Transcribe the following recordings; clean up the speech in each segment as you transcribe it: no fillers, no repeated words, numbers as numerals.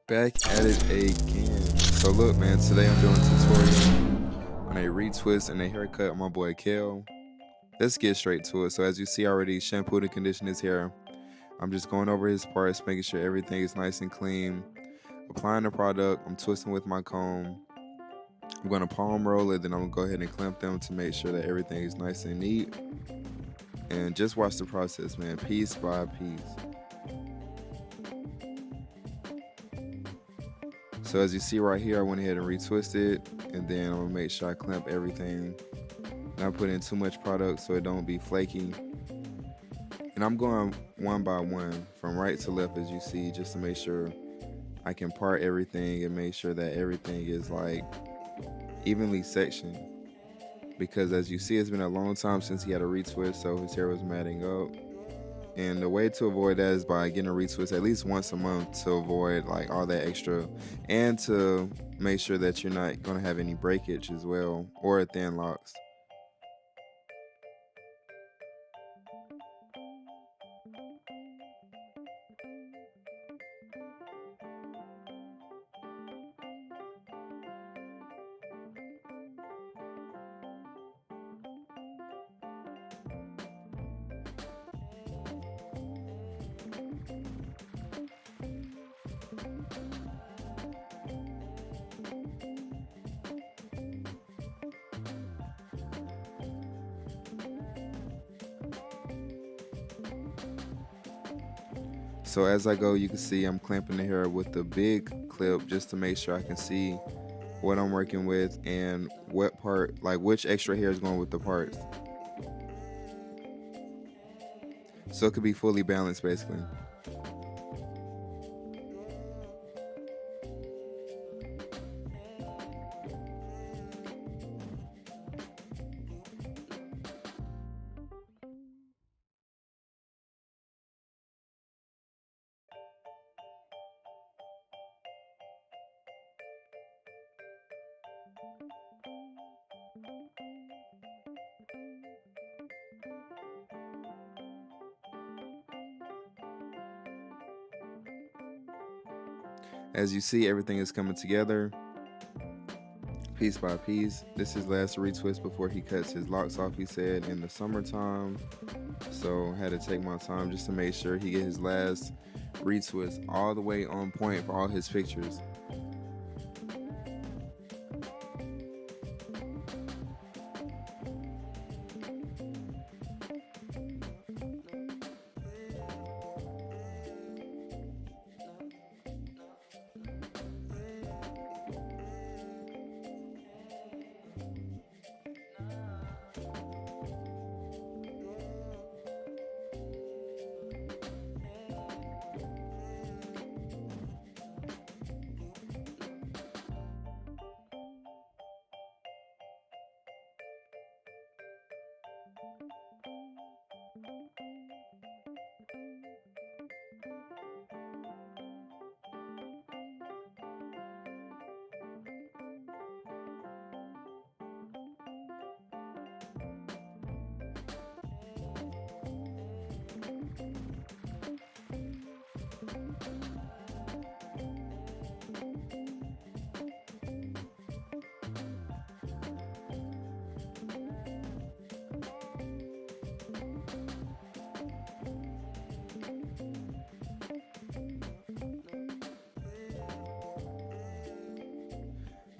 Back at it again. So look, man, today I'm doing a tutorial on a retwist and a haircut on my boy Kel. Let's get straight to it. So as you see, I already shampooed and conditioned his hair. I'm just going over his parts, making sure everything is nice and clean. Applying the product, I'm twisting with my comb. I'm gonna palm roll it, then I'm gonna go ahead and clamp them to make sure that everything is nice and neat. And just watch the process, man, piece by piece. So as you see right here, I went ahead and retwisted, and then I'm gonna make sure I clamp everything. Not put in too much product so it don't be flaky. And I'm going one by one from right to left, as you see, just to make sure I can part everything and make sure that everything is like evenly sectioned. Because as you see, it's been a long time since he had a retwist, so his hair was matting up. And the way to avoid that is by getting a retwist at least once a month to avoid like all that extra, and to make sure that you're not gonna have any breakage as well, or thin locks. So as I go, you can see I'm clamping the hair with the big clip just to make sure I can see what I'm working with and what part, like which extra hair is going with the parts. So it could be fully balanced basically. As you see, everything is coming together piece by piece. This is last retwist before he cuts his locks off, he said, in the summertime. So I had to take my time just to make sure he get his last retwist all the way on point for all his pictures.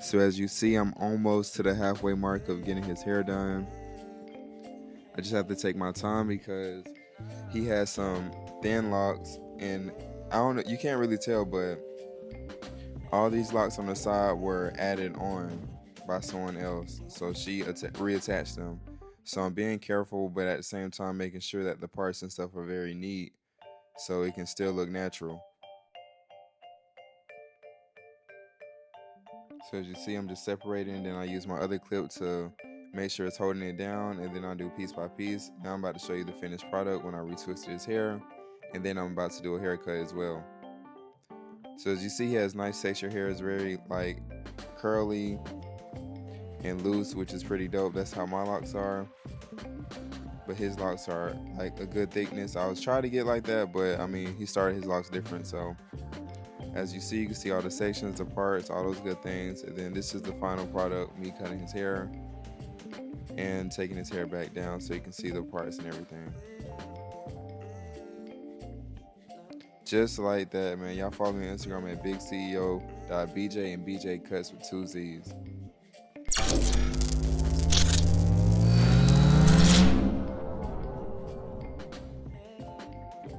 So as you see, I'm almost to the halfway mark of getting his hair done. I just have to take my time because he has some thin locks, and I don't know, you can't really tell, but all these locks on the side were added on by someone else. So she reattached them. So I'm being careful, but at the same time making sure that the parts and stuff are very neat so it can still look natural. So as you see, I'm just separating, then I use my other clip to make sure it's holding it down, and then I do piece by piece. Now I'm about to show you the finished product when I retwisted his hair, and then I'm about to do a haircut as well. So as you see, he has nice texture hair. It's very like curly and loose, which is pretty dope. That's how my locks are. But his locks are like a good thickness. I was trying to get like that, but I mean, he started his locks different, so As you see, you can see all the sections, the parts, all those good things. And then this is the final product, me cutting his hair and taking his hair back down so you can see the parts and everything. Just like that, man. Y'all follow me on Instagram at bigceo.bj and BJ Cuts with 2 Z's.